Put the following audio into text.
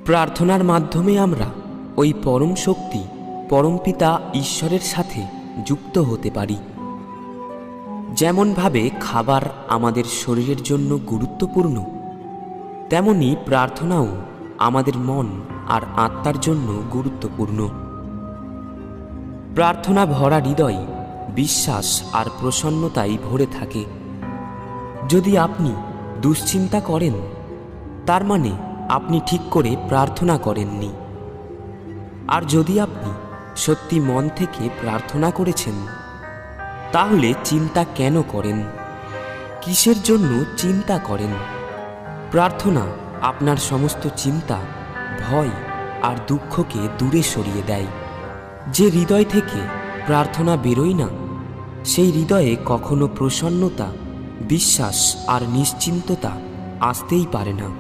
প্রার্থনার মাধ্যমে আমরা ওই পরম শক্তি পরমপিতা ঈশ্বরের সাথে যুক্ত হতে পারি। যেমনভাবে খাবার আমাদের শরীরের জন্য গুরুত্বপূর্ণ, তেমনি প্রার্থনাও আমাদের মন আর আত্মার জন্য গুরুত্বপূর্ণ। প্রার্থনা ভরা হৃদয় বিশ্বাস আর প্রসন্নতায় ভরে থাকে। যদি আপনি দুশ্চিন্তা করেন, তার মানে আপনি ঠিক করে প্রার্থনা করেননি। আর যদি আপনি সত্যি মন থেকে প্রার্থনা করেছেন, তাহলে চিন্তা কেন করেন? কিসের জন্য চিন্তা করেন? প্রার্থনা আপনার সমস্ত চিন্তা, ভয় আর দুঃখকে দূরে সরিয়ে দেয়। যে হৃদয় থেকে প্রার্থনা বেরোয় না, সেই হৃদয়ে কখনো প্রসন্নতা, বিশ্বাস আর নিশ্চিন্ততা আসতেই পারে না।